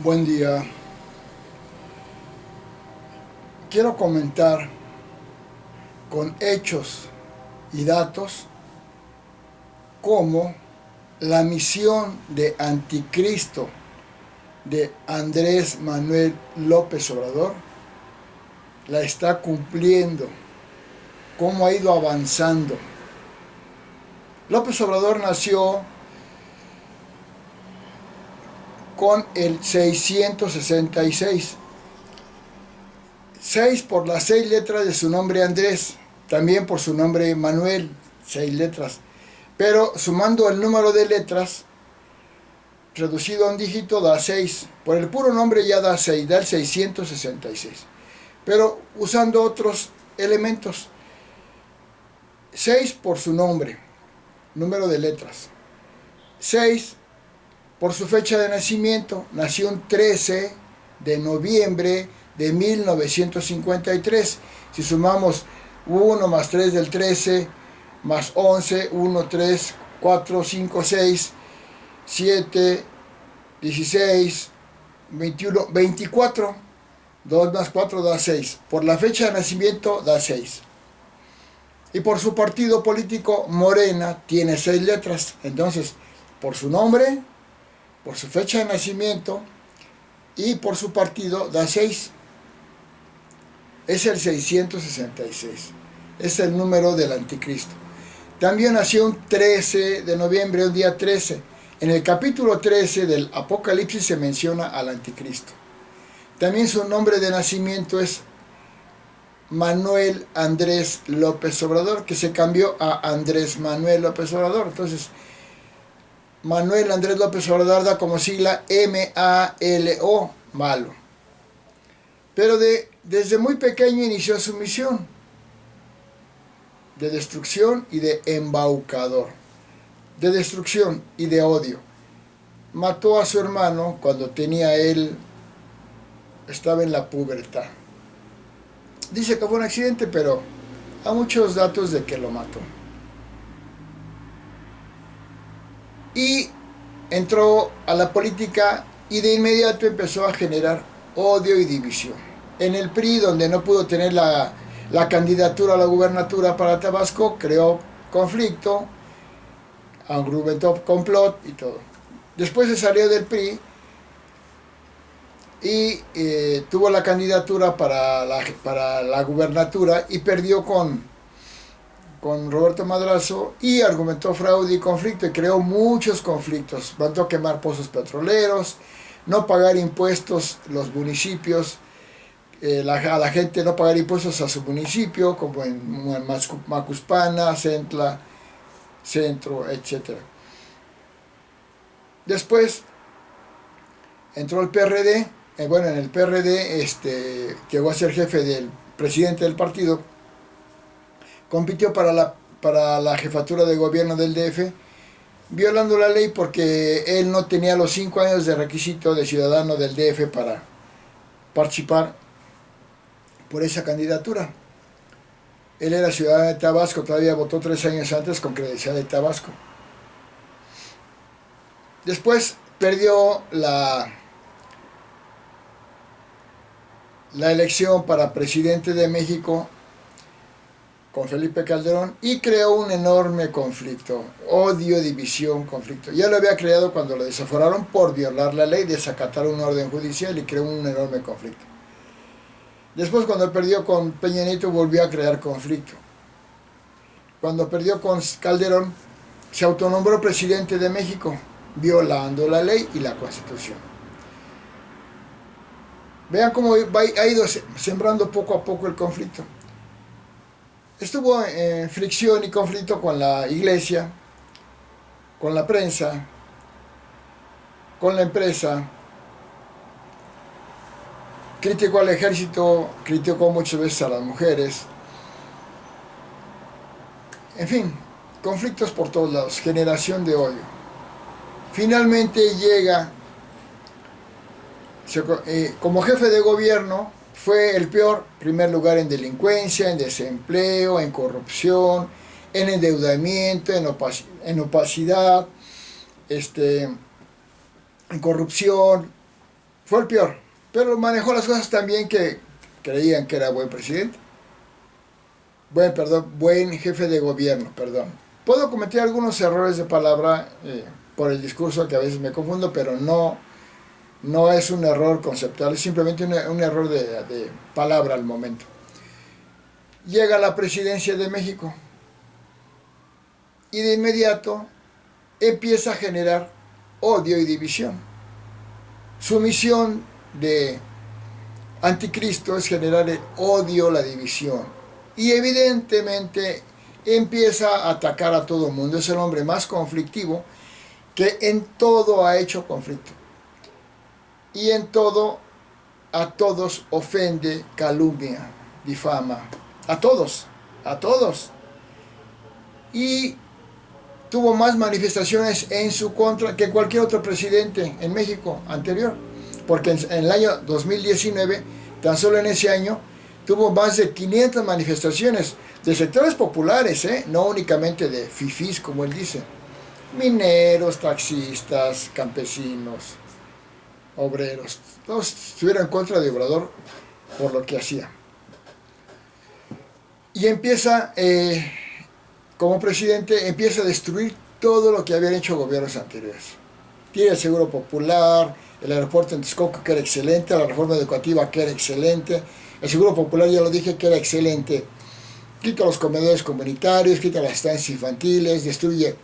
Buen día. Quiero comentar con hechos y datos cómo la misión de anticristo de Andrés Manuel López Obrador la está cumpliendo, cómo ha ido avanzando. López Obrador nació con el 666. 6 por las 6 letras de su nombre Andrés, también por su nombre Manuel, 6 letras. Pero sumando el número de letras, reducido a un dígito, da 6. Por el puro nombre ya da 6, da el 666. Pero usando otros elementos, 6 por su nombre, número de letras. 6 por su fecha de nacimiento, nació un 13 de noviembre de 1953. Si sumamos 1 más 3 del 13, más 11, 1, 3, 4, 5, 6, 7, 16, 21, 24, 2 más 4 da 6. Por la fecha de nacimiento da 6. Y por su partido político, Morena, tiene 6 letras. Entonces, por su nombre, por su fecha de nacimiento y por su partido da 6. Es el 666. Es el número del anticristo. También nació un 13 de noviembre, un día 13. En el capítulo 13 del Apocalipsis se menciona al anticristo. También su nombre de nacimiento es Manuel Andrés López Obrador, que se cambió a Andrés Manuel López Obrador. Entonces, Manuel Andrés López Obrador da como sigla M-A-L-O, malo. Pero desde muy pequeño inició su misión de destrucción y de embaucador, de destrucción y de odio. Mató a su hermano cuando estaba en la pubertad. Dice que fue un accidente, pero hay muchos datos de que lo mató. Y entró a la política y de inmediato empezó a generar odio y división. En el PRI, donde no pudo tener la candidatura a la gubernatura para Tabasco, creó conflicto, argumentó complot y todo. Después se salió del PRI y tuvo la candidatura para la gubernatura y perdió con Roberto Madrazo y argumentó fraude y conflicto y creó muchos conflictos. Mandó a quemar pozos petroleros, no pagar impuestos los municipios, a la gente no pagar impuestos a su municipio, como en Macuspana, Centla, Centro, etc. Después entró el PRD. En el PRD llegó a ser jefe del presidente del partido. Compitió para la jefatura de gobierno del DF, violando la ley porque él no tenía los 5 años de requisito de ciudadano del DF para participar por esa candidatura. Él era ciudadano de Tabasco, todavía votó 3 años antes con credencial de Tabasco. Después perdió la elección para presidente de México con Felipe Calderón y creó un enorme conflicto, odio, división, conflicto. Ya lo había creado cuando lo desaforaron por violar la ley, desacatar un orden judicial y creó un enorme conflicto. Después, cuando perdió con Peña Nieto, volvió a crear conflicto. Cuando perdió con Calderón, se autonombró presidente de México, violando la ley y la Constitución. Vean cómo ha ido sembrando poco a poco el conflicto. Estuvo en fricción y conflicto con la iglesia, con la prensa, con la empresa. Criticó al ejército, criticó muchas veces a las mujeres. En fin, conflictos por todos lados, generación de odio. Finalmente llega, como jefe de gobierno, fue el peor, primer lugar en delincuencia, en desempleo, en corrupción, en endeudamiento, en opacidad, en corrupción, Fue el peor, pero manejó las cosas tan bien que creían que era buen presidente. Buen jefe de gobierno, perdón. Puedo cometer algunos errores de palabra por el discurso que a veces me confundo, pero no es un error conceptual, es simplemente un error de palabra al momento. Llega a la presidencia de México y de inmediato empieza a generar odio y división. Su misión de anticristo es generar el odio, la división. Y evidentemente empieza a atacar a todo el mundo. Es el hombre más conflictivo que en todo ha hecho conflicto. Y en todo, a todos ofende, calumnia, difama. A todos, a todos. Y tuvo más manifestaciones en su contra que cualquier otro presidente en México anterior. Porque en el año 2019, tan solo en ese año, tuvo más de 500 manifestaciones de sectores populares, no únicamente de fifís, como él dice. Mineros, taxistas, campesinos, obreros. Todos estuvieron en contra de Obrador por lo que hacía. Y empieza, como presidente, empieza a destruir todo lo que habían hecho gobiernos anteriores. Tiene el Seguro Popular, el aeropuerto en Texcoco, que era excelente, la reforma educativa, que era excelente, el Seguro Popular, ya lo dije, que era excelente. Quita los comedores comunitarios, quita las estancias infantiles, destruye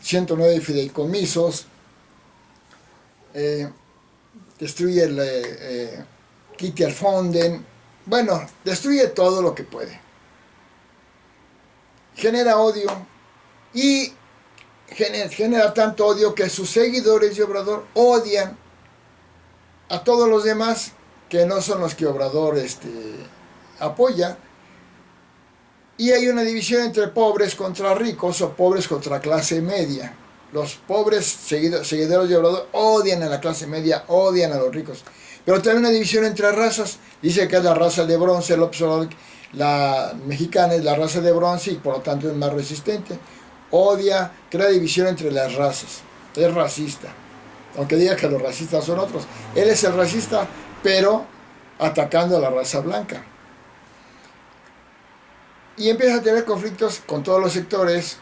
109 fideicomisos, destruye quita el Fonden, bueno, destruye todo lo que puede. Genera odio y genera tanto odio que sus seguidores de Obrador odian a todos los demás que no son los que Obrador apoya. Y hay una división entre pobres contra ricos o pobres contra clase media. Los pobres seguidores de Obrador odian a la clase media, odian a los ricos. Pero también una división entre razas. Dice que es la raza de bronce, el Obrador, la mexicana es la raza de bronce y por lo tanto es más resistente. Odia, crea división entre las razas. Es racista. Aunque diga que los racistas son otros. Él es el racista, pero atacando a la raza blanca. Y empieza a tener conflictos con todos los sectores,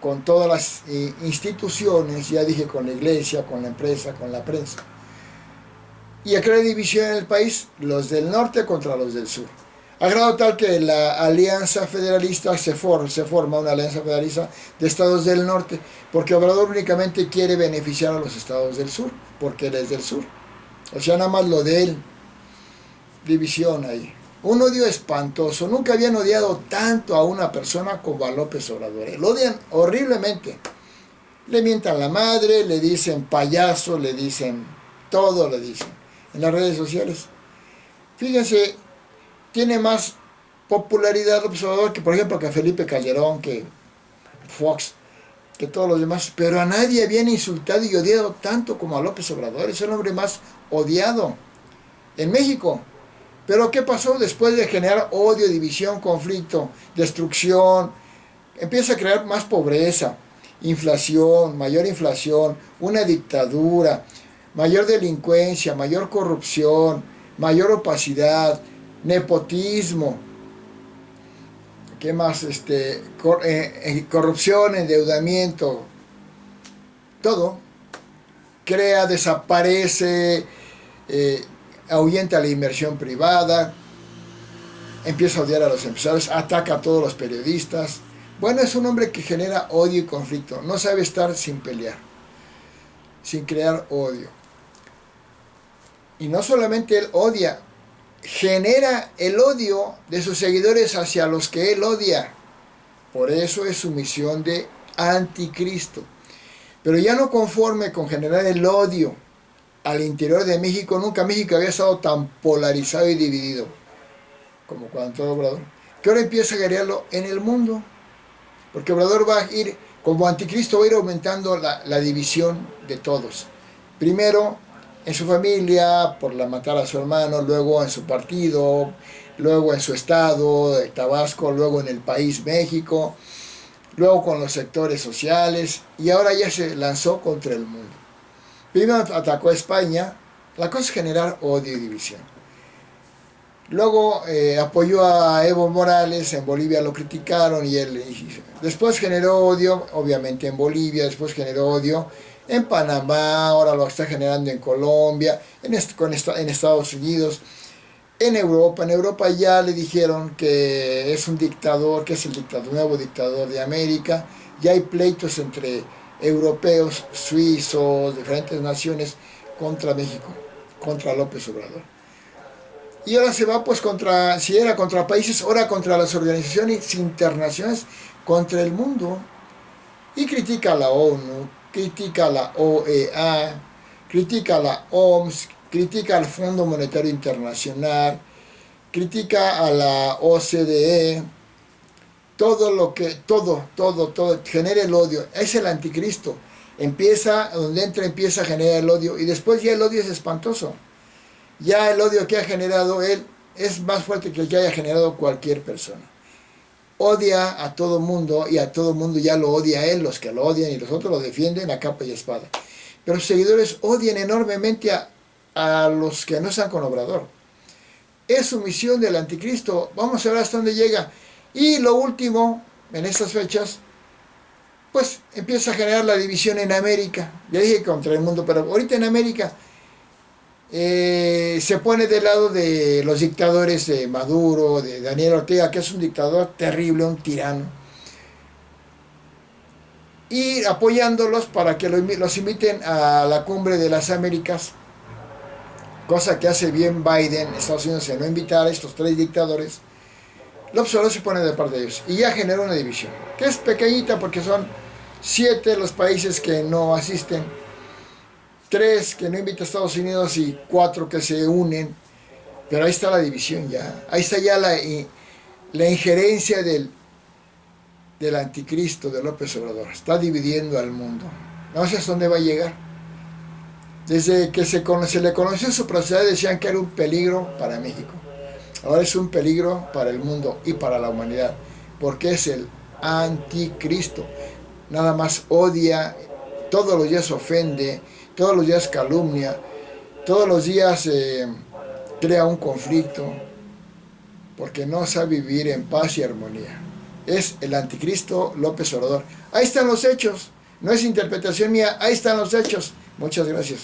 con todas las instituciones, ya dije, con la iglesia, con la empresa, con la prensa. Y a crear división en el país, los del norte contra los del sur. A grado tal que la alianza federalista se forma una alianza federalista de estados del norte, porque Obrador únicamente quiere beneficiar a los estados del sur, porque él es del sur. O sea, nada más lo de él. División ahí. Un odio espantoso. Nunca habían odiado tanto a una persona como a López Obrador. Lo odian horriblemente. Le mientan la madre, le dicen payaso, le dicen todo, le dicen. En las redes sociales. Fíjense, tiene más popularidad López Obrador que, por ejemplo, que Felipe Calderón, que Fox, que todos los demás. Pero a nadie habían insultado y odiado tanto como a López Obrador. Es el hombre más odiado en México. Pero ¿qué pasó después de generar odio, división, conflicto, destrucción? Empieza a crear más pobreza, mayor inflación, una dictadura, mayor delincuencia, mayor corrupción, mayor opacidad, nepotismo. ¿Qué más? Corrupción, endeudamiento, todo. Crea, desaparece, ahuyenta la inversión privada, empieza a odiar a los empresarios, ataca a todos los periodistas. Bueno, es un hombre que genera odio y conflicto, no sabe estar sin pelear, sin crear odio. Y no solamente él odia, genera el odio de sus seguidores hacia los que él odia. Por eso es su misión de anticristo. Pero ya no conforme con generar el odio al interior de México, nunca México había estado tan polarizado y dividido como cuando Obrador, que ahora empieza a guerrearlo en el mundo, porque Obrador va a ir, como anticristo, va a ir aumentando la división de todos. Primero en su familia, por matar a su hermano, luego en su partido, luego en su estado, de Tabasco, luego en el país México, luego con los sectores sociales, y ahora ya se lanzó contra el mundo. Primero atacó a España, La cosa es generar odio y división. Luego apoyó a Evo Morales, en Bolivia lo criticaron después generó odio, obviamente en Bolivia, después generó odio en Panamá, ahora lo está generando en Colombia, en Estados Unidos, en Europa. En Europa ya le dijeron que es un dictador, que es el nuevo dictador de América. Ya hay pleitos entre europeos, suizos, diferentes naciones contra México, contra López Obrador. Y ahora se va pues si era contra países, ahora contra las organizaciones internacionales, contra el mundo. Y critica a la ONU, critica a la OEA, critica a la OMS, critica al Fondo Monetario Internacional, critica a la OCDE, todo, genera el odio. Es el anticristo. Donde empieza a generar el odio y después ya el odio es espantoso. Ya el odio que ha generado él es más fuerte que el que haya generado cualquier persona. Odia a todo mundo y a todo mundo ya lo odia a él, los que lo odian y los otros lo defienden a capa y espada. Pero sus seguidores odian enormemente a los que no están con Obrador. Es su misión del anticristo. Vamos a ver hasta dónde llega. Y lo último, en estas fechas, pues empieza a generar la división en América. Ya dije contra el mundo, pero ahorita en América se pone del lado de los dictadores de Maduro, de Daniel Ortega, que es un dictador terrible, un tirano, y apoyándolos para que los inviten a la cumbre de las Américas, cosa que hace bien Biden, Estados Unidos, en no invitar a estos tres dictadores. López Obrador se pone de parte de ellos y ya genera una división, que es pequeñita porque son 7 los países que no asisten, 3 que no invita a Estados Unidos y 4 que se unen, pero ahí está la división ya, ahí está ya la injerencia del anticristo de López Obrador, está dividiendo al mundo, no sé hasta dónde va a llegar. Desde que se le conoció su proceder decían que era un peligro para México, ahora es un peligro para el mundo y para la humanidad, porque es el anticristo, nada más odia, todos los días ofende, todos los días calumnia, todos los días crea un conflicto, porque no sabe vivir en paz y armonía. Es el anticristo López Obrador. Ahí están los hechos, no es interpretación mía, ahí están los hechos. Muchas gracias.